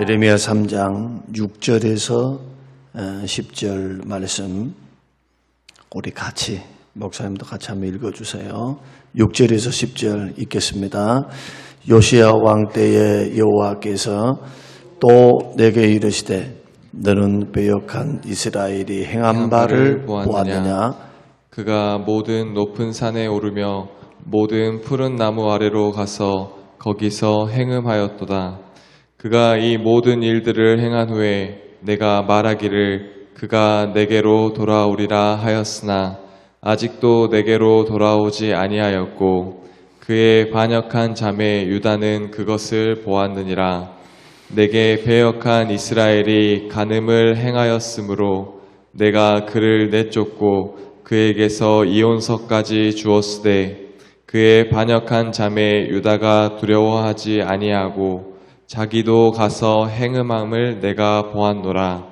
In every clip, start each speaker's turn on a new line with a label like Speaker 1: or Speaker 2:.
Speaker 1: 예레미야 3장 6절에서 10절 말씀 우리 같이 목사님도 같이 한번 읽어주세요. 6절에서 10절 읽겠습니다. 요시야 왕 때에 여호와께서 또 내게 이르시되 너는 배역한 이스라엘이 행한 바를 보았느냐.
Speaker 2: 그가 모든 높은 산에 오르며 모든 푸른 나무 아래로 가서 거기서 행음하였도다. 그가 이 모든 일들을 행한 후에 내가 말하기를 그가 내게로 돌아오리라 하였으나 아직도 내게로 돌아오지 아니하였고 그의 반역한 자매 유다는 그것을 보았느니라. 내게 배역한 이스라엘이 간음을 행하였으므로 내가 그를 내쫓고 그에게서 이혼서까지 주었으되 그의 반역한 자매 유다가 두려워하지 아니하고 자기도 가서 행음함을 내가 보았노라.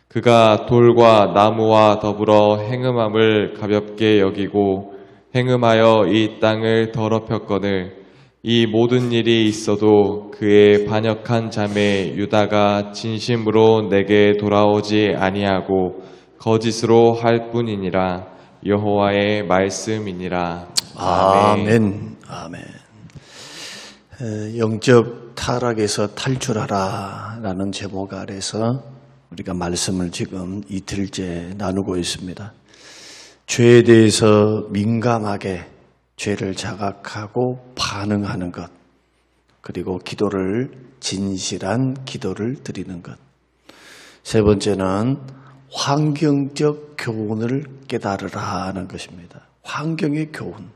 Speaker 2: 그가 돌과 나무와 더불어 행음함을 가볍게 여기고 행음하여 이 땅을 더럽혔거늘 이 모든 일이 있어도 그의 반역한 자매 유다가 진심으로 내게 돌아오지 아니하고 거짓으로 할 뿐이니라. 여호와의 말씀이니라.
Speaker 1: 아멘. 아멘. 영적 타락에서 탈출하라 라는 제목 아래서 우리가 말씀을 지금 이틀째 나누고 있습니다. 죄에 대해서 민감하게 죄를 자각하고 반응하는 것, 그리고 기도를 진실한 기도를 드리는 것. 세 번째는 환경적 교훈을 깨달으라 하는 것입니다. 환경의 교훈.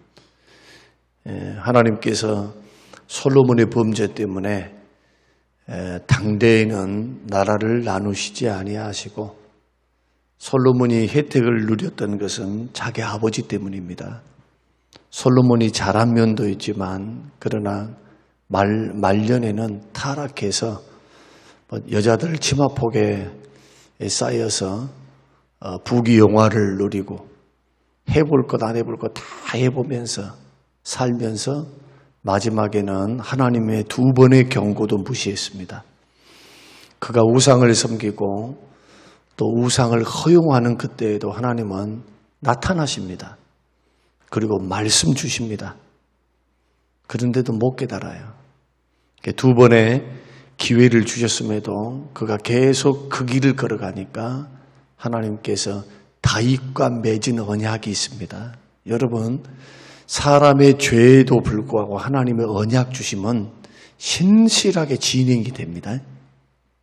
Speaker 1: 하나님께서 솔로몬의 범죄 때문에 당대에는 나라를 나누시지 아니하시고 솔로몬이 혜택을 누렸던 것은 자기 아버지 때문입니다. 솔로몬이 잘한 면도 있지만 그러나 말년에는 타락해서 여자들 치마폭에 쌓여서 부귀영화를 누리고 해볼 것 안 해볼 것 다 해보면서 살면서 마지막에는 하나님의 두 번의 경고도 무시했습니다. 그가 우상을 섬기고 또 우상을 허용하는 그때에도 하나님은 나타나십니다. 그리고 말씀 주십니다. 그런데도 못 깨달아요. 두 번의 기회를 주셨음에도 그가 계속 그 길을 걸어가니까 하나님께서 다윗과 맺은 언약이 있습니다. 여러분, 사람의 죄에도 불구하고 하나님의 언약 주심은 신실하게 진행이 됩니다.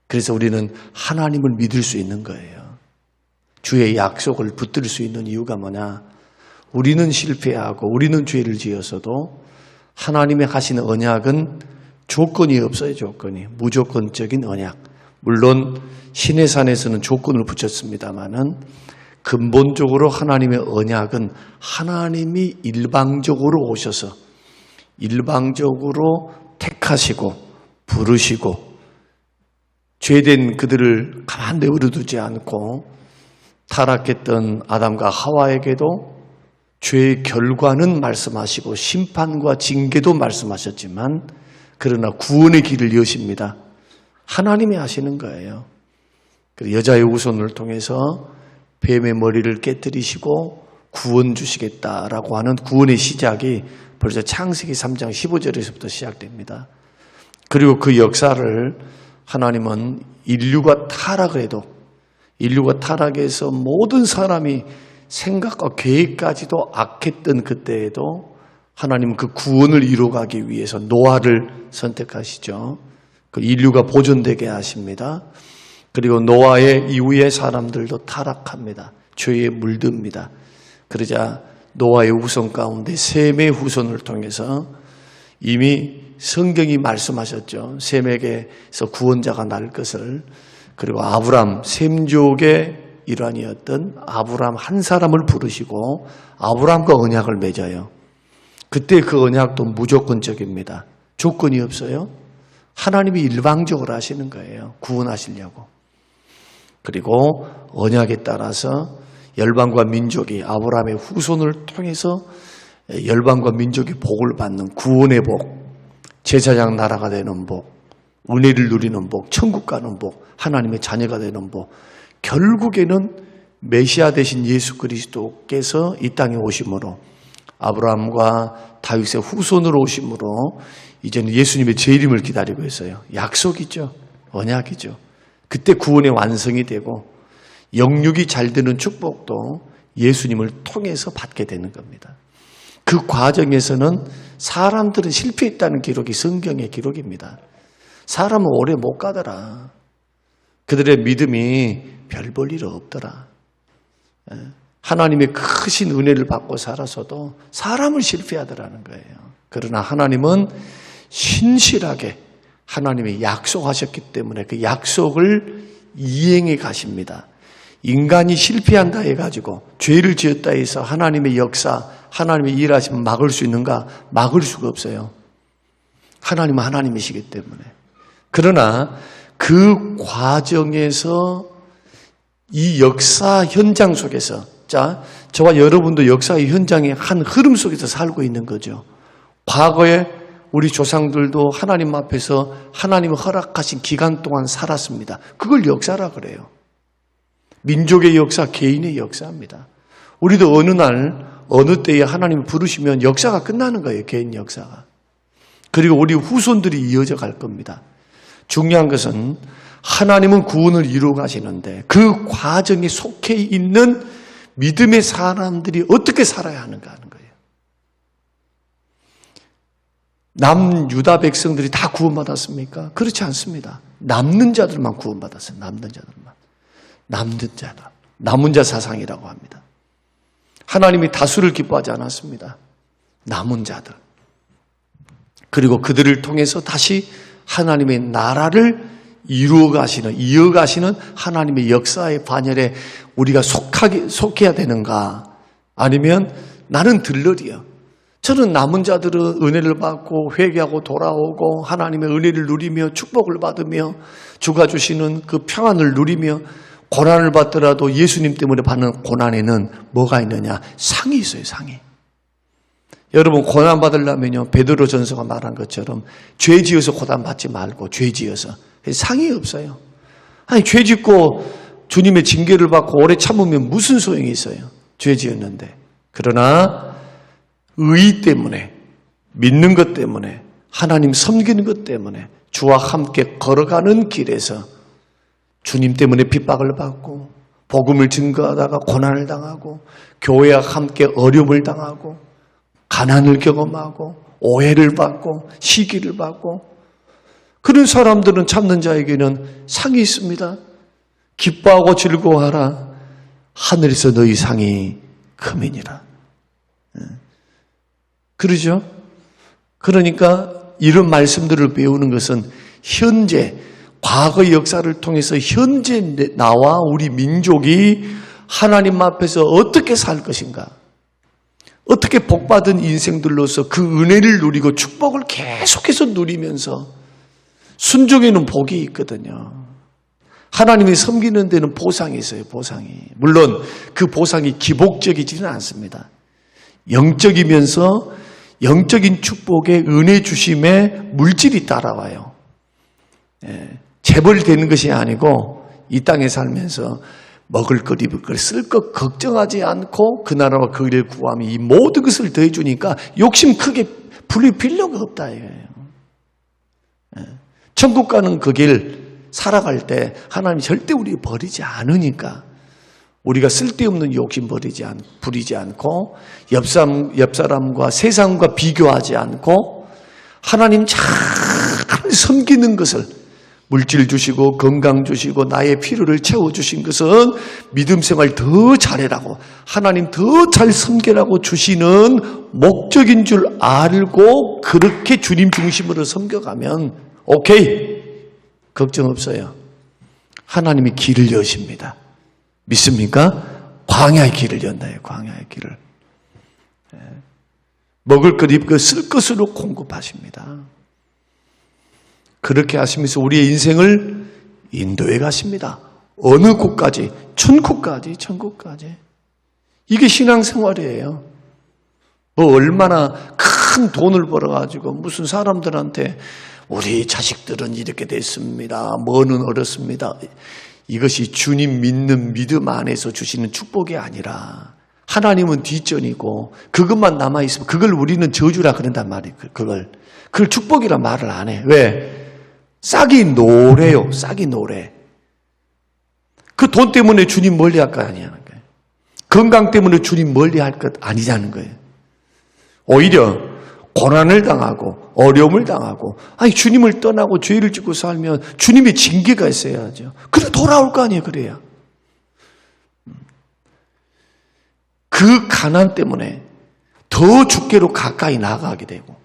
Speaker 1: 그래서 우리는 하나님을 믿을 수 있는 거예요. 주의 약속을 붙들 수 있는 이유가 뭐냐? 우리는 실패하고 우리는 죄를 지었어도 하나님의 하시는 언약은 조건이 없어요. 조건이. 무조건적인 언약. 물론 신의 산에서는 조건을 붙였습니다마는 근본적으로 하나님의 언약은 하나님이 일방적으로 오셔서 일방적으로 택하시고 부르시고 죄된 그들을 가만 내버려 두지 않고 타락했던 아담과 하와에게도 죄의 결과는 말씀하시고 심판과 징계도 말씀하셨지만 그러나 구원의 길을 여십니다. 하나님이 하시는 거예요. 여자의 후손을 통해서 뱀의 머리를 깨뜨리시고 구원 주시겠다라고 하는 구원의 시작이 벌써 창세기 3장 15절에서부터 시작됩니다. 그리고 그 역사를 하나님은 인류가 타락을 해도 인류가 타락해서 모든 사람이 생각과 계획까지도 악했던 그때에도 하나님은 그 구원을 이루어가기 위해서 노아를 선택하시죠. 그 인류가 보존되게 하십니다. 그리고 노아의 이후의 사람들도 타락합니다. 죄에 물듭니다. 그러자 노아의 후손 가운데 셈의 후손을 통해서 이미 성경이 말씀하셨죠. 셈에게서 구원자가 날 것을. 그리고 아브람, 셈족의 일환이었던 아브람 한 사람을 부르시고 아브람과 언약을 맺어요. 그때 그 언약도 무조건적입니다. 조건이 없어요. 하나님이 일방적으로 하시는 거예요. 구원하시려고. 그리고 언약에 따라서 열방과 민족이 아브라함의 후손을 통해서 열방과 민족이 복을 받는 구원의 복, 제사장 나라가 되는 복, 은혜를 누리는 복, 천국 가는 복, 하나님의 자녀가 되는 복, 결국에는 메시아 되신 예수 그리스도께서 이 땅에 오심으로 아브라함과 다윗의 후손으로 오심으로 이제는 예수님의 재림을 기다리고 있어요. 약속이죠. 언약이죠. 그때 구원의 완성이 되고 영육이 잘 되는 축복도 예수님을 통해서 받게 되는 겁니다. 그 과정에서는 사람들은 실패했다는 기록이 성경의 기록입니다. 사람은 오래 못 가더라. 그들의 믿음이 별 볼 일 없더라. 하나님의 크신 은혜를 받고 살아서도 사람을 실패하더라는 거예요. 그러나 하나님은 신실하게 하나님이 약속하셨기 때문에 그 약속을 이행해 가십니다. 인간이 실패한다 해가지고 죄를 지었다 해서 하나님의 역사, 하나님의 일하시면 막을 수 있는가? 막을 수가 없어요. 하나님은 하나님이시기 때문에. 그러나 그 과정에서 이 역사 현장 속에서, 자, 저와 여러분도 역사의 현장의 한 흐름 속에서 살고 있는 거죠. 과거에 우리 조상들도 하나님 앞에서 하나님이 허락하신 기간 동안 살았습니다. 그걸 역사라 그래요. 민족의 역사, 개인의 역사입니다. 우리도 어느 날, 어느 때에 하나님을 부르시면 역사가 끝나는 거예요. 개인 역사가. 그리고 우리 후손들이 이어져 갈 겁니다. 중요한 것은 하나님은 구원을 이루어 가시는데 그 과정에 속해 있는 믿음의 사람들이 어떻게 살아야 하는가 하는 거예요. 남유다 백성들이 다 구원받았습니까? 그렇지 않습니다. 남는 자들만 구원받았어요. 남는 자들만. 남는 자들. 남은 자 사상이라고 합니다. 하나님이 다수를 기뻐하지 않았습니다. 남은 자들. 그리고 그들을 통해서 다시 하나님의 나라를 이어가시는 하나님의 역사의 반열에 우리가 속해야 되는가? 아니면 나는 들러리요. 저는 남은 자들은 은혜를 받고 회개하고 돌아오고 하나님의 은혜를 누리며 축복을 받으며 주가 주시는 그 평안을 누리며 고난을 받더라도 예수님 때문에 받는 고난에는 뭐가 있느냐? 상이 있어요, 상이. 여러분 고난 받으려면요, 베드로 전서가 말한 것처럼 죄 지어서 고난 받지 말고 죄 지어서. 상이 없어요. 아니 죄 짓고 주님의 징계를 받고 오래 참으면 무슨 소용이 있어요? 죄 지었는데. 그러나 의 때문에, 믿는 것 때문에, 하나님 섬기는 것 때문에 주와 함께 걸어가는 길에서 주님 때문에 핍박을 받고 복음을 증거하다가 고난을 당하고 교회와 함께 어려움을 당하고 가난을 경험하고 오해를 받고 시기를 받고 그런 사람들은 참는 자에게는 상이 있습니다. 기뻐하고 즐거워하라. 하늘에서 너희 상이 크미니라. 그러죠? 그러니까 이런 말씀들을 배우는 것은 현재 과거의 역사를 통해서 현재 나와 우리 민족이 하나님 앞에서 어떻게 살 것인가? 어떻게 복받은 인생들로서 그 은혜를 누리고 축복을 계속해서 누리면서 순종에는 복이 있거든요. 하나님이 섬기는 데는 보상이 있어요. 보상이. 물론 그 보상이 기복적이지는 않습니다. 영적이면서 영적인 축복에 은혜 주심에 물질이 따라와요. 재벌되는 것이 아니고 이 땅에 살면서 먹을 것, 입을 것, 쓸 것 걱정하지 않고 그 나라와 그 일을 구하면 이 모든 것을 더해주니까 욕심 크게 부릴 필요가 없다 이거예요. 천국 가는 그 길 살아갈 때 하나님이 절대 우리 버리지 않으니까 우리가 쓸데없는 욕심 부리지 않고 옆 사람과 세상과 비교하지 않고 하나님 잘 섬기는 것을 물질 주시고 건강 주시고 나의 필요를 채워주신 것은 믿음 생활 더 잘해라고 하나님 더 잘 섬기라고 주시는 목적인 줄 알고 그렇게 주님 중심으로 섬겨가면 오케이. 걱정 없어요. 하나님이 길을 여십니다. 믿습니까? 광야의 길을 연다요. 광야의 길을. 먹을 것, 입을 것, 쓸 것으로 공급하십니다. 그렇게 하시면서 우리의 인생을 인도해 가십니다. 어느 곳까지? 천국까지. 이게 신앙생활이에요. 뭐 얼마나 큰 돈을 벌어가지고 무슨 사람들한테 우리 자식들은 이렇게 됐습니다. 뭐는 어렵습니다. 이것이 주님 믿는 믿음 안에서 주시는 축복이 아니라 하나님은 뒷전이고 그것만 남아있으면 그걸 우리는 저주라 그런단 말이에요. 그걸 축복이란 말을 안 해. 왜? 싹이 노래요. 싹이 노래. 그 돈 때문에 주님 멀리할 거 아니냐는 거예요. 건강 때문에 주님 멀리할 것 아니자는 거예요. 오히려 고난을 당하고 어려움을 당하고 아니 주님을 떠나고 죄를 짓고 살면 주님의 징계가 있어야죠. 그래 돌아올 거 아니에요. 그래야. 그 가난 때문에 더 주께로 가까이 나아가게 되고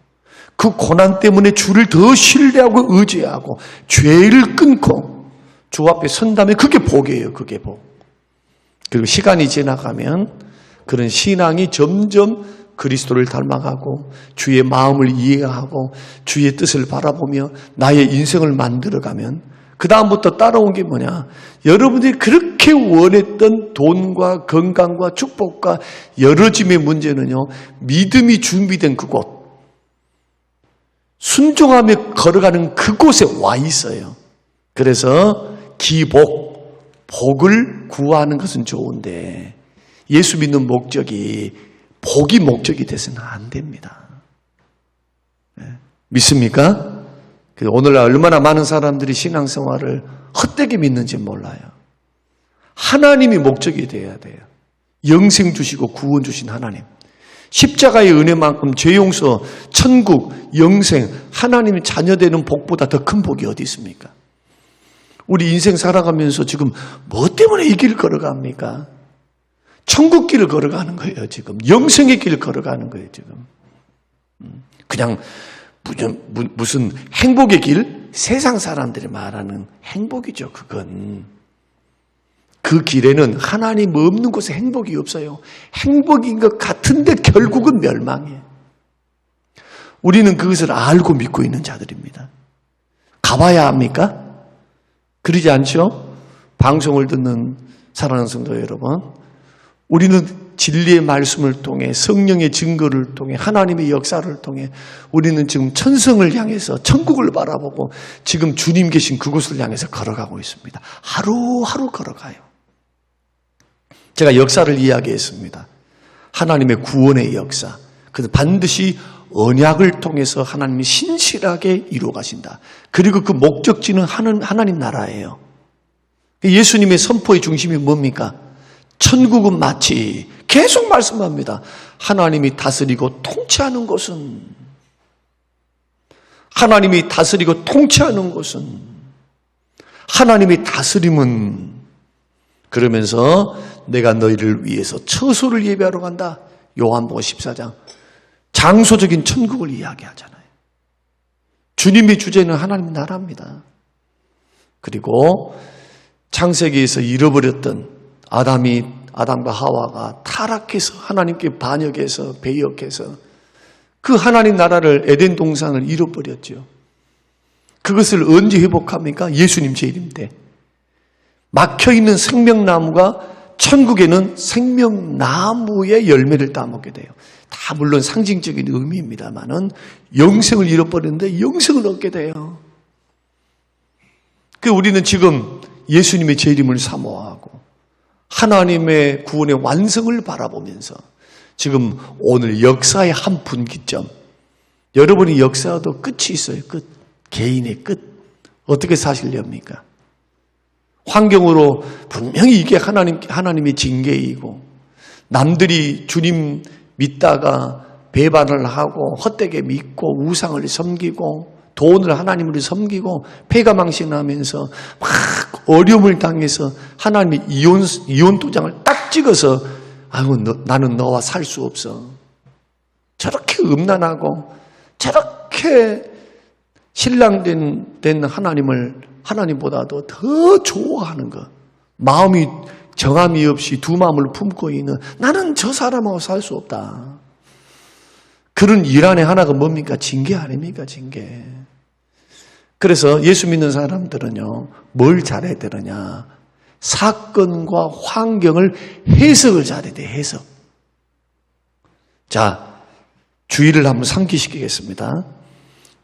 Speaker 1: 그 고난 때문에 주를 더 신뢰하고 의지하고 죄를 끊고 주 앞에 선다면 그게 복이에요. 그게 복. 그리고 시간이 지나가면 그런 신앙이 점점 그리스도를 닮아가고 주의 마음을 이해하고 주의 뜻을 바라보며 나의 인생을 만들어가면 그 다음부터 따라온 게 뭐냐? 여러분들이 그렇게 원했던 돈과 건강과 축복과 열어짐의 문제는요. 믿음이 준비된 그곳, 순종하며 걸어가는 그곳에 와 있어요. 그래서 기복, 복을 구하는 것은 좋은데 예수 믿는 목적이 복이 목적이 돼서는 안 됩니다. 믿습니까? 오늘날 얼마나 많은 사람들이 신앙생활을 헛되게 믿는지 몰라요. 하나님이 목적이 돼야 돼요. 영생 주시고 구원 주신 하나님. 십자가의 은혜만큼 죄 용서, 천국, 영생, 하나님의 자녀되는 복보다 더 큰 복이 어디 있습니까? 우리 인생 살아가면서 지금 뭐 때문에 이 길을 걸어갑니까? 천국 길을 걸어가는 거예요, 지금. 영생의 길을 걸어가는 거예요, 지금. 그냥 무슨 행복의 길? 세상 사람들이 말하는 행복이죠, 그건. 그 길에는 하나님 없는 곳에 행복이 없어요. 행복인 것 같은데 결국은 멸망이에요. 우리는 그것을 알고 믿고 있는 자들입니다. 가봐야 합니까? 그러지 않죠? 방송을 듣는 사랑하는 성도 여러분, 우리는 진리의 말씀을 통해 성령의 증거를 통해 하나님의 역사를 통해 우리는 지금 천성을 향해서 천국을 바라보고 지금 주님 계신 그곳을 향해서 걸어가고 있습니다. 하루하루 걸어가요. 제가 역사를 이야기했습니다. 하나님의 구원의 역사. 그래서 반드시 언약을 통해서 하나님이 신실하게 이루어 가신다. 그리고 그 목적지는 하나님 나라예요. 예수님의 선포의 중심이 뭡니까? 천국은 마치 계속 말씀합니다. 하나님이 다스리고 통치하는 곳은 하나님이 다스리고 통치하는 곳은 하나님이 다스림은 그러면서 내가 너희를 위해서 처소를 예배하러 간다. 요한복음 14장. 장소적인 천국을 이야기하잖아요. 주님의 주제는 하나님 나라입니다. 그리고 창세기에서 잃어버렸던 아담과 하와가 타락해서 하나님께 반역해서 배역해서 그 하나님 나라를 에덴 동산을 잃어버렸죠. 그것을 언제 회복합니까? 예수님 재림 때. 막혀있는 생명나무가 천국에는 생명나무의 열매를 따먹게 돼요. 다 물론 상징적인 의미입니다만은 영생을 잃어버렸는데 영생을 얻게 돼요. 그 우리는 지금 예수님의 재림을 사모하고 하나님의 구원의 완성을 바라보면서 지금 오늘 역사의 한 분기점, 여러분이 역사도 끝이 있어요. 끝. 개인의 끝. 어떻게 사시렵니까? 환경으로 분명히 이게 하나님의 징계이고 남들이 주님 믿다가 배반을 하고 헛되게 믿고 우상을 섬기고 돈을 하나님을 섬기고 폐가망신하면서 막 어려움을 당해서 하나님의 이혼 도장을 딱 찍어서 아이고 나는 너와 살 수 없어. 저렇게 음란하고 저렇게 신랑된 하나님보다도 더 좋아하는 것. 마음이 정함이 없이 두 마음을 품고 있는 나는 저 사람하고 살 수 없다. 그런 일 안에 하나가 뭡니까? 징계 아닙니까? 징계. 그래서 예수 믿는 사람들은요, 뭘 잘해야 되느냐? 사건과 환경을 해석을 잘해야 돼, 해석. 자, 주의를 한번 상기시키겠습니다.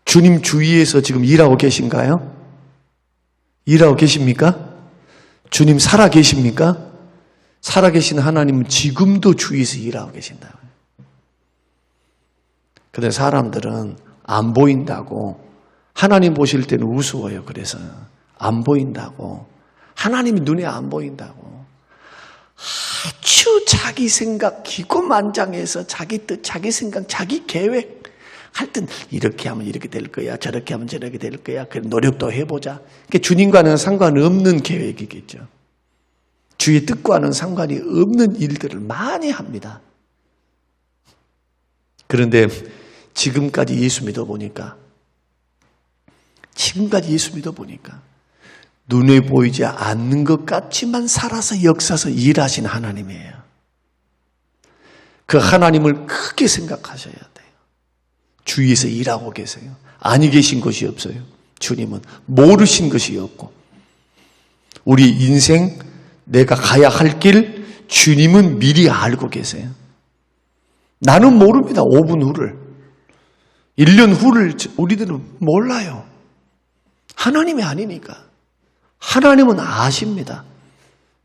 Speaker 1: 주님 주위에서 지금 일하고 계신가요? 일하고 계십니까? 주님 살아 계십니까? 살아계신 하나님은 지금도 주위에서 일하고 계신다. 근데 사람들은 안 보인다고, 하나님 보실 때는 우스워요. 그래서 안 보인다고, 하나님이 눈에 안 보인다고 아주 자기 생각 기고만장해서 자기 뜻, 자기 생각, 자기 계획 할 땐 이렇게 하면 이렇게 될 거야, 저렇게 하면 저렇게 될 거야, 그 노력도 해보자. 그게 주님과는 상관없는 계획이겠죠. 주의 뜻과는 상관이 없는 일들을 많이 합니다. 그런데 지금까지 예수 믿어보니까 눈에 보이지 않는 것 같지만 살아서 역사서 일하신 하나님이에요. 그 하나님을 크게 생각하셔야 돼요. 주위에서 일하고 계세요. 아니 계신 것이 없어요. 주님은 모르신 것이 없고, 우리 인생 내가 가야 할 길 주님은 미리 알고 계세요. 나는 모릅니다. 5분 후를, 1년 후를 우리들은 몰라요. 하나님이 아니니까. 하나님은 아십니다.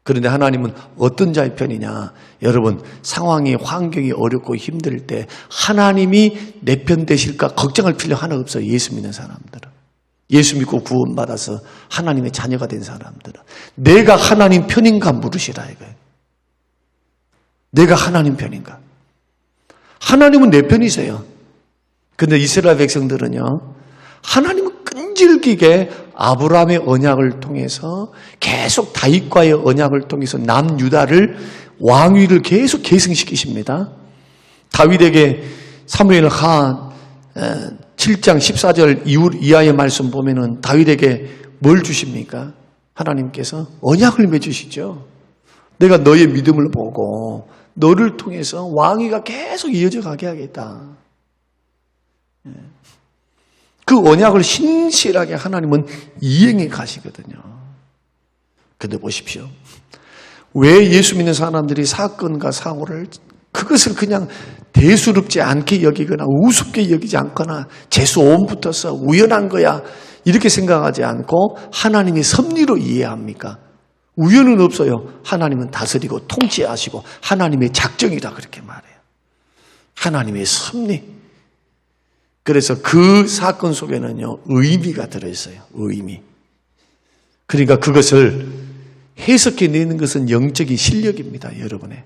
Speaker 1: 그런데 하나님은 어떤 자의 편이냐? 여러분, 상황이, 환경이 어렵고 힘들 때 하나님이 내 편 되실까 걱정할 필요 하나 없어요. 예수 믿는 사람들은. 예수 믿고 구원받아서 하나님의 자녀가 된 사람들은. 내가 하나님 편인가 물으시라 이거예요. 내가 하나님 편인가? 하나님은 내 편이세요. 근데 이스라엘 백성들은요, 하나님은 끈질기게 아브라함의 언약을 통해서 계속 다윗과의 언약을 통해서 남유다를 왕위를 계속 계승시키십니다. 다윗에게 사무엘하 7장 14절 이하의 말씀 보면은 다윗에게 뭘 주십니까? 하나님께서 언약을 맺으시죠. 내가 너의 믿음을 보고 너를 통해서 왕위가 계속 이어져 가게 하겠다. 그 언약을 신실하게 하나님은 이행해 가시거든요. 근데 보십시오. 왜 예수 믿는 사람들이 사건과 사고를 그것을 그냥 대수롭지 않게 여기거나 우습게 여기지 않거나 재수오음 붙어서 우연한 거야 이렇게 생각하지 않고 하나님의 섭리로 이해합니까? 우연은 없어요. 하나님은 다스리고 통치하시고 하나님의 작정이다 그렇게 말해요. 하나님의 섭리. 그래서 그 사건 속에는요, 의미가 들어있어요. 의미. 그러니까 그것을 해석해내는 것은 영적인 실력입니다. 여러분의.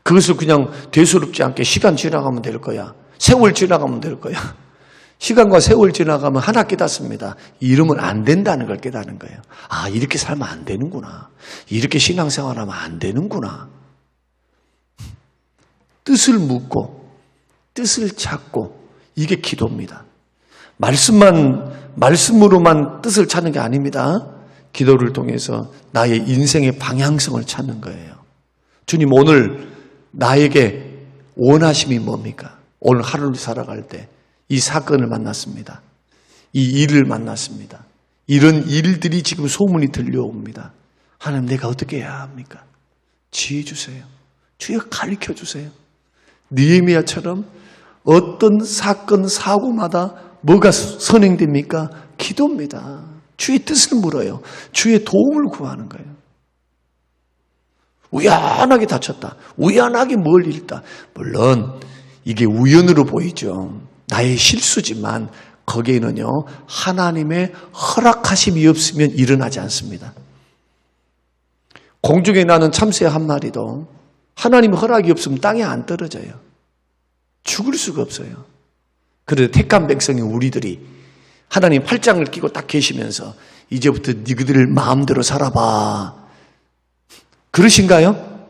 Speaker 1: 그것을 그냥 대수롭지 않게 시간 지나가면 될 거야. 세월 지나가면 될 거야. 시간과 세월 지나가면 하나 깨닫습니다. 이러면 안 된다는 걸 깨닫는 거예요. 아, 이렇게 살면 안 되는구나. 이렇게 신앙생활하면 안 되는구나. 뜻을 묻고 뜻을 찾고, 이게 기도입니다. 말씀으로만 뜻을 찾는 게 아닙니다. 기도를 통해서 나의 인생의 방향성을 찾는 거예요. 주님, 오늘 나에게 원하심이 뭡니까? 오늘 하루를 살아갈 때 이 사건을 만났습니다. 이 일을 만났습니다. 이런 일들이 지금 소문이 들려옵니다. 하나님, 내가 어떻게 해야 합니까? 지혜 주세요. 주여 가르쳐 주세요. 느헤미야처럼 어떤 사건, 사고마다 뭐가 선행됩니까? 기도입니다. 주의 뜻을 물어요. 주의 도움을 구하는 거예요. 우연하게 다쳤다. 우연하게 뭘 잃다. 물론 이게 우연으로 보이죠. 나의 실수지만 거기에는요, 하나님의 허락하심이 없으면 일어나지 않습니다. 공중에 나는 참새 한 마리도 하나님의 허락이 없으면 땅에 안 떨어져요. 죽을 수가 없어요. 그런데 택한 백성이 우리들이 하나님 팔짱을 끼고 딱 계시면서 이제부터 너희들 마음대로 살아봐. 그러신가요?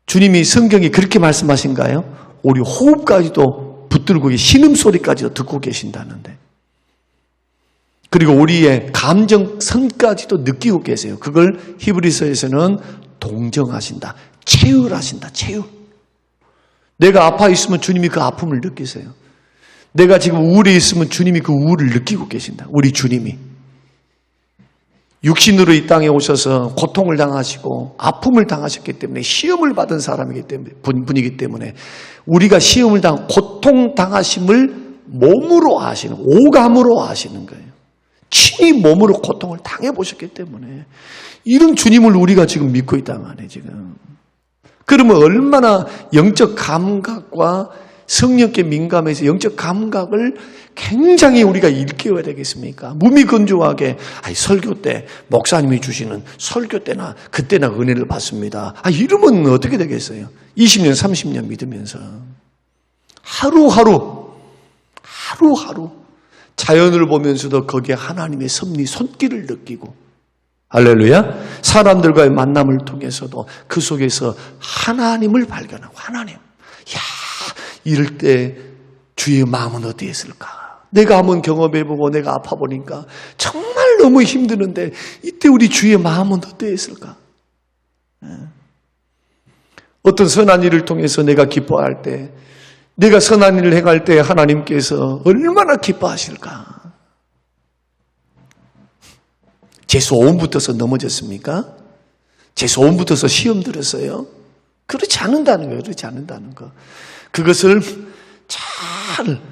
Speaker 1: 주님이 성경에 그렇게 말씀하신가요? 우리 호흡까지도 붙들고 신음소리까지도 듣고 계신다는데. 그리고 우리의 감정선까지도 느끼고 계세요. 그걸 히브리서에서는 동정하신다. 체휼하신다. 체휼. 내가 아파 있으면 주님이 그 아픔을 느끼세요. 내가 지금 우울해 있으면 주님이 그 우울을 느끼고 계신다. 우리 주님이. 육신으로 이 땅에 오셔서 고통을 당하시고 아픔을 당하셨기 때문에 시험을 받은 사람이기 때문에 분이기 때문에 우리가 시험을 고통 당하심을 몸으로 아시는, 오감으로 아시는 거예요. 친히 몸으로 고통을 당해보셨기 때문에 이런 주님을 우리가 지금 믿고 있단 말이에요, 지금. 그러면 얼마나 영적 감각과 성령께 민감해서 영적 감각을 굉장히 우리가 일깨워야 되겠습니까? 무미건조하게 설교 때 목사님이 주시는 설교 때나 그때나 은혜를 받습니다. 이러면 어떻게 되겠어요? 20년 30년 믿으면서 하루하루 자연을 보면서도 거기에 하나님의 섭리 손길을 느끼고, 할렐루야, 사람들과의 만남을 통해서도 그 속에서 하나님을 발견하고, 하나님, 이럴 때 주의 마음은 어디였을까? 내가 한번 경험해보고 내가 아파보니까 정말 너무 힘드는데 이때 우리 주의 마음은 어디였을까? 어떤 선한 일을 통해서 내가 기뻐할 때, 내가 선한 일을 행할 때 하나님께서 얼마나 기뻐하실까? 제 소원 붙어서 넘어졌습니까? 제 소원 붙어서 시험 들었어요? 그렇지 않는다는 거예요. 그렇지 않는다는 거. 그것을 잘,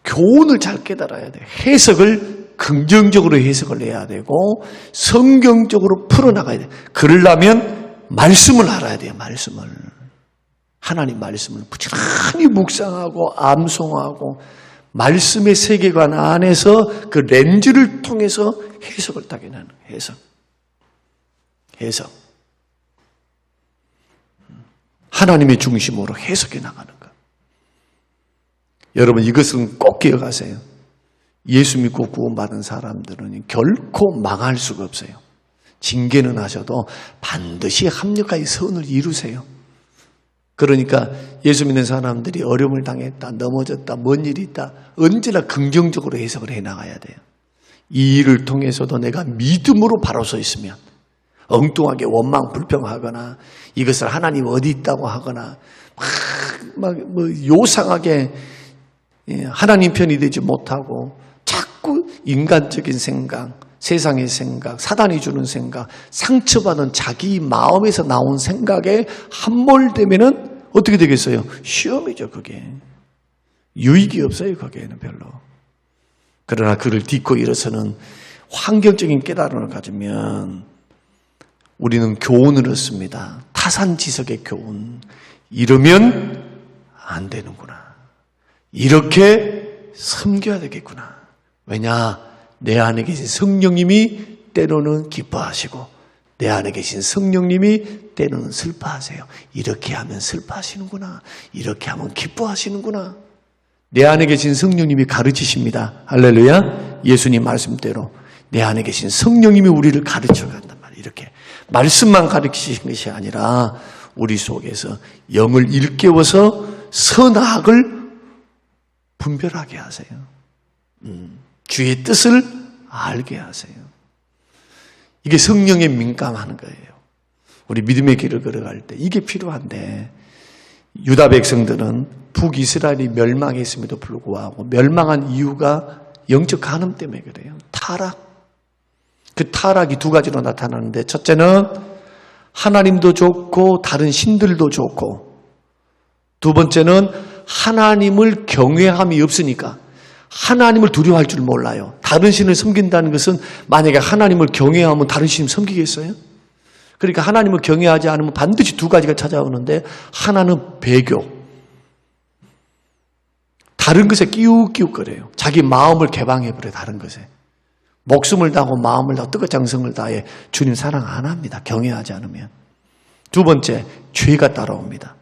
Speaker 1: 교훈을 잘 깨달아야 돼요. 해석을 긍정적으로 해석을 해야 되고 성경적으로 풀어나가야 돼요. 그러려면 말씀을 알아야 돼요. 말씀을. 하나님 말씀을 부지런히 묵상하고 암송하고 말씀의 세계관 안에서 그 렌즈를 통해서 해석을 따게 하는 거예요. 해석. 하나님의 중심으로 해석해 나가는 것. 여러분, 이것은 꼭 기억하세요. 예수 믿고 구원받은 사람들은 결코 망할 수가 없어요. 징계는 하셔도 반드시 합력하여 선을 이루세요. 그러니까 예수 믿는 사람들이 어려움을 당했다, 넘어졌다, 뭔 일이 있다, 언제나 긍정적으로 해석을 해나가야 돼요. 이 일을 통해서도 내가 믿음으로 바로 서 있으면, 엉뚱하게 원망 불평하거나 이것을 하나님 어디 있다고 하거나 막 요상하게 하나님 편이 되지 못하고 자꾸 인간적인 생각, 세상의 생각, 사단이 주는 생각, 상처받은 자기 마음에서 나온 생각에 함몰되면은 어떻게 되겠어요? 시험이죠, 그게. 유익이 없어요, 거기에는 별로. 그러나 그를 딛고 일어서는 환경적인 깨달음을 가지면 우리는 교훈을 얻습니다. 타산지석의 교훈. 이러면 안 되는구나. 이렇게 섬겨야 되겠구나. 왜냐? 내 안에 계신 성령님이 때로는 기뻐하시고 내 안에 계신 성령님이 때로는 슬퍼하세요. 이렇게 하면 슬퍼하시는구나. 이렇게 하면 기뻐하시는구나. 내 안에 계신 성령님이 가르치십니다. 할렐루야. 예수님 말씀대로 내 안에 계신 성령님이 우리를 가르쳐 간단 말이에요. 이렇게 말씀만 가르치시는 것이 아니라 우리 속에서 영을 일깨워서 선악을 분별하게 하세요. 주의 뜻을 알게 하세요. 이게 성령에 민감하는 거예요. 우리 믿음의 길을 걸어갈 때 이게 필요한데, 유다 백성들은 북이스라엘이 멸망했음에도 불구하고 멸망한 이유가 영적 간음 때문에 그래요. 타락. 그 타락이 두 가지로 나타나는데, 첫째는 하나님도 좋고 다른 신들도 좋고, 두 번째는 하나님을 경외함이 없으니까 하나님을 두려워할 줄 몰라요. 다른 신을 섬긴다는 것은, 만약에 하나님을 경외하면 다른 신을 섬기겠어요? 그러니까 하나님을 경외하지 않으면 반드시 두 가지가 찾아오는데, 하나는 배교. 다른 것에 끼욱끼욱거려요. 자기 마음을 개방해버려요. 다른 것에. 목숨을 다하고 마음을 다하고 뜻과 정성을 다해 주님 사랑 안 합니다. 경외하지 않으면. 두 번째, 죄가 따라옵니다.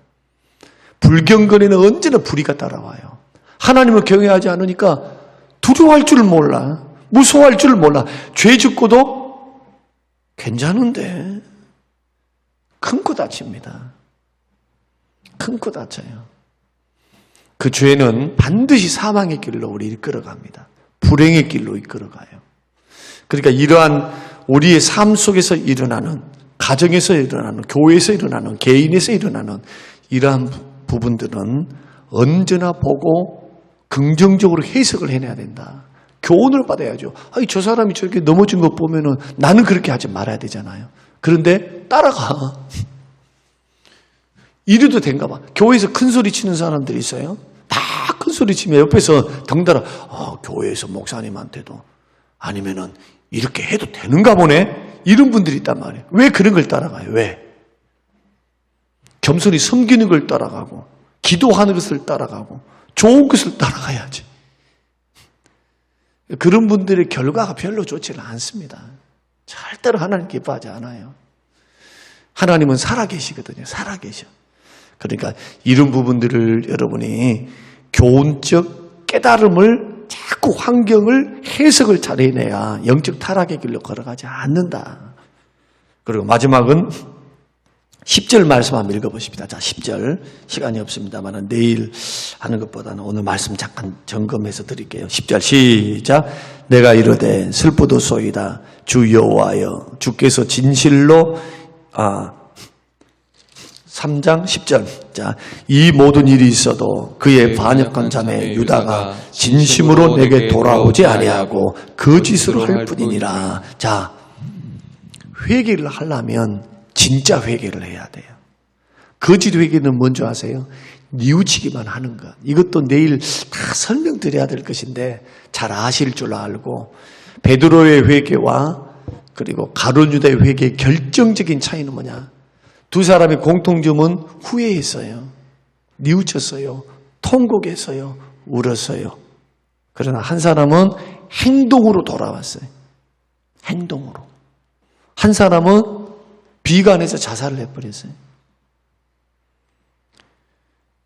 Speaker 1: 불경건에는 언제나 불의가 따라와요. 하나님을 경외하지 않으니까 두려워할 줄 몰라. 무서워할 줄 몰라. 죄 짓고도 괜찮은데 큰 코 다칩니다. 큰 코 다쳐요. 그 죄는 반드시 사망의 길로 우리 이끌어갑니다. 불행의 길로 이끌어가요. 그러니까 이러한 우리의 삶 속에서 일어나는, 가정에서 일어나는, 교회에서 일어나는, 개인에서 일어나는 이러한 부분들은 언제나 보고 긍정적으로 해석을 해내야 된다. 교훈을 받아야죠. 아니, 저 사람이 저렇게 넘어진 거 보면은 나는 그렇게 하지 말아야 되잖아요. 그런데 따라가. 이래도 된가 봐. 교회에서 큰 소리 치는 사람들이 있어요. 막 큰 소리 치면 옆에서 덩달아, 교회에서 목사님한테도 아니면은 이렇게 해도 되는가 보네? 이런 분들이 있단 말이에요. 왜 그런 걸 따라가요? 왜? 겸손히 섬기는 걸 따라가고, 기도하는 것을 따라가고, 좋은 것을 따라가야지. 그런 분들의 결과가 별로 좋지는 않습니다. 절대로 하나님 기뻐하지 않아요. 하나님은 살아계시거든요. 살아계셔. 그러니까 이런 부분들을 여러분이 교훈적 깨달음을 자꾸 환경을 해석을 잘 해내야 영적 타락의 길로 걸어가지 않는다. 그리고 마지막은 10절 말씀 한번 읽어보십니다. 자, 10절. 시간이 없습니다만 내일 하는 것보다는 오늘 말씀 잠깐 점검해서 드릴게요. 10절 시작. 내가 이르되 슬프도소이다. 주 여호와여 주께서 진실로 3장 10절. 자, 이 모든 일이 있어도 그의 반역한 자매 유다가 진심으로 내게 돌아오지 아니하고 거짓으로 할 뿐이니라. 자, 회개를 하려면 진짜 회개를 해야 돼요. 거짓 회개는 뭔지 아세요? 뉘우치기만 하는 것. 이것도 내일 다 설명드려야 될 것인데 잘 아실 줄 알고, 베드로의 회개와 그리고 가룟 유다의 회개의 결정적인 차이는 뭐냐? 두 사람의 공통점은 후회했어요. 뉘우쳤어요. 통곡했어요. 울었어요. 그러나 한 사람은 행동으로 돌아왔어요. 행동으로. 한 사람은 비관해서 자살을 해버렸어요.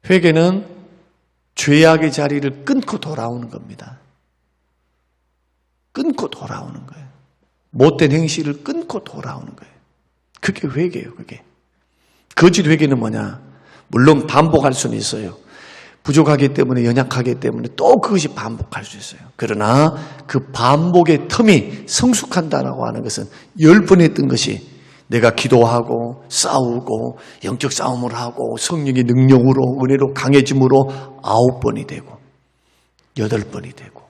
Speaker 1: 회개는 죄악의 자리를 끊고 돌아오는 겁니다. 끊고 돌아오는 거예요. 못된 행실을 끊고 돌아오는 거예요. 그게 회개예요. 그게. 거짓 회개는 뭐냐? 물론 반복할 수는 있어요. 부족하기 때문에, 연약하기 때문에 또 그것이 반복할 수 있어요. 그러나 그 반복의 텀이 성숙한다라고 하는 것은 10번 했던 것이 내가 기도하고 싸우고 영적 싸움을 하고 성령의 능력으로 은혜로 강해짐으로 9번이 되고 8번이 되고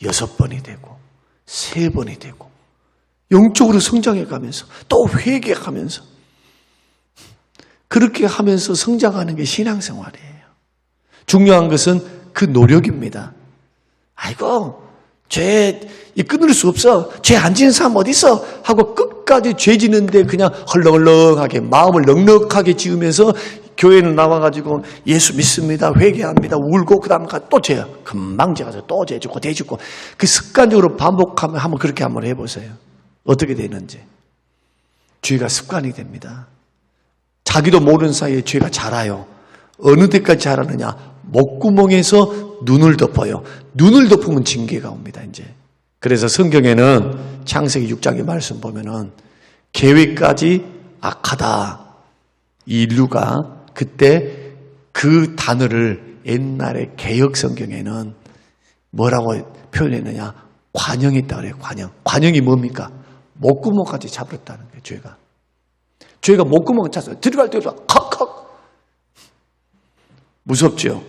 Speaker 1: 6번이 되고 3번이 되고 영적으로 성장해 가면서 또 회개하면서 그렇게 하면서 성장하는 게 신앙생활이에요. 중요한 것은 그 노력입니다. 아이고, 죄 끊을 수 없어. 죄 안 지는 사람 어디 있어? 하고 끝까지 죄 지는데 그냥 헐렁헐렁하게 마음을 넉넉하게 지으면서 교회는 나와가지고 예수 믿습니다. 회개합니다. 울고 그 다음 또 죄. 금방 죄가서 또 죄 짓고 죄 짓고. 그 습관적으로 반복하면 한번 그렇게 한번 해보세요. 어떻게 되는지. 죄가 습관이 됩니다. 자기도 모르는 사이에 죄가 자라요. 어느 때까지 자라느냐? 목구멍에서 눈을 덮어요. 눈을 덮으면 징계가 옵니다, 이제. 그래서 성경에는 창세기 6장의 말씀 보면은 계획까지 악하다. 이 인류가 그때 그 단어를 옛날에 개역 성경에는 뭐라고 표현했느냐? 관영했다 그래요, 관영. 관영이 뭡니까? 목구멍까지 잡았다는 거예요, 죄가. 죄가 목구멍을 찼어요. 들어갈 때도 컥컥. 무섭죠?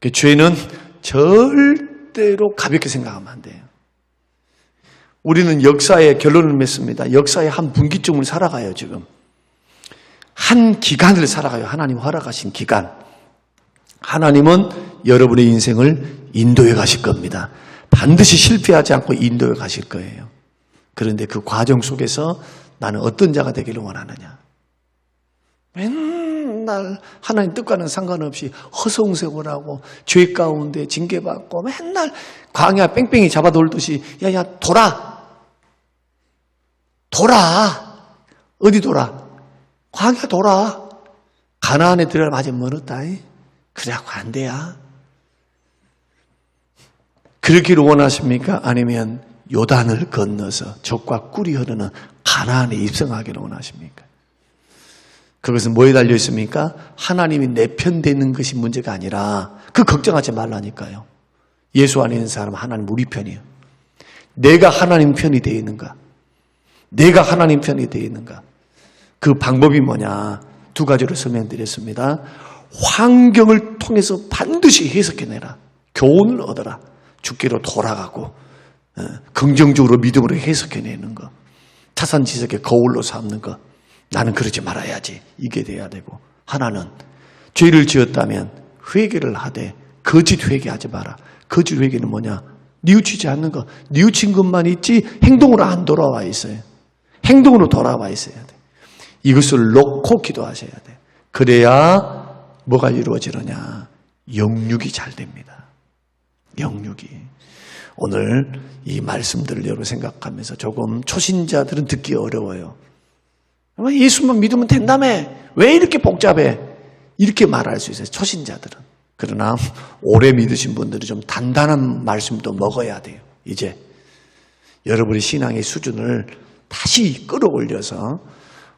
Speaker 1: 그 죄는 절대로 가볍게 생각하면 안 돼요. 우리는 역사의 결론을 맺습니다. 역사의 한 분기점을 살아가요, 지금. 한 기간을 살아가요. 하나님 허락하신 기간. 하나님은 여러분의 인생을 인도해 가실 겁니다. 반드시 실패하지 않고 인도해 가실 거예요. 그런데 그 과정 속에서 나는 어떤 자가 되기를 원하느냐? 맨날 하나님 뜻과는 상관없이 허송세월하고 죄 가운데 징계받고 맨날 광야 뺑뺑이 잡아 돌듯이 야야 돌아 어디 돌아? 광야 돌아. 가나안에 들어가면 아직 멀었다. 그래갖고 안 돼야. 그렇기를 원하십니까? 아니면 요단을 건너서 젖과 꿀이 흐르는 가나안에 입성하기를 원하십니까? 그것은 뭐에 달려 있습니까? 하나님이 내 편 되는 것이 문제가 아니라 그 걱정하지 말라니까요. 예수 안에 있는 사람은 하나님 우리 편이에요. 내가 하나님 편이 되어 있는가? 내가 하나님 편이 되어 있는가? 그 방법이 뭐냐? 2가지로 설명드렸습니다. 환경을 통해서 반드시 해석해내라. 교훈을 얻어라. 죽기로 돌아가고 긍정적으로 믿음으로 해석해내는 거, 타산지석의 거울로 삼는 거, 나는 그러지 말아야지, 이게 돼야 되고, 하나는 죄를 지었다면 회개를 하되 거짓 회개하지 마라. 거짓 회개는 뭐냐? 뉘우치지 않는 거. 뉘우친 것만 있지 행동으로 안 돌아와 있어요. 행동으로 돌아와 있어야 돼. 이것을 놓고 기도하셔야 돼. 그래야 뭐가 이루어지느냐? 영육이 잘 됩니다. 영육이. 오늘 이 말씀들을 여러분 생각하면서 조금 초신자들은 듣기 어려워요. 예수만 믿으면 된다며. 왜 이렇게 복잡해? 이렇게 말할 수 있어요. 초신자들은. 그러나 오래 믿으신 분들이 좀 단단한 말씀도 먹어야 돼요. 이제 여러분의 신앙의 수준을 다시 끌어올려서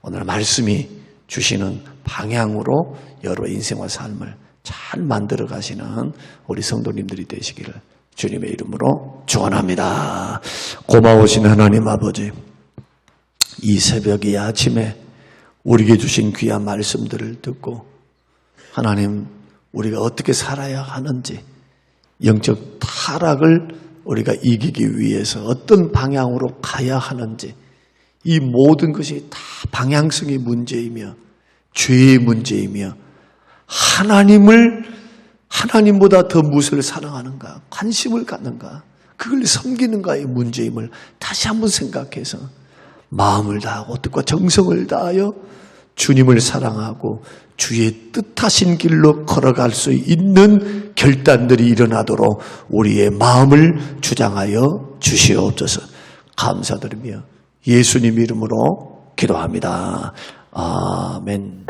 Speaker 1: 오늘 말씀이 주시는 방향으로 여러 인생과 삶을 잘 만들어 가시는 우리 성도님들이 되시기를 주님의 이름으로 축원합니다. 고마우신 하나님 아버지, 이 새벽 이 아침에 우리에게 주신 귀한 말씀들을 듣고 하나님, 우리가 어떻게 살아야 하는지, 영적 타락을 우리가 이기기 위해서 어떤 방향으로 가야 하는지, 이 모든 것이 다 방향성의 문제이며 죄의 문제이며 하나님보다 더 무엇을 사랑하는가, 관심을 갖는가, 그걸 섬기는가의 문제임을 다시 한번 생각해서 마음을 다하고 뜻과 정성을 다하여 주님을 사랑하고 주의 뜻하신 길로 걸어갈 수 있는 결단들이 일어나도록 우리의 마음을 주장하여 주시옵소서. 감사드리며 예수님 이름으로 기도합니다. 아멘.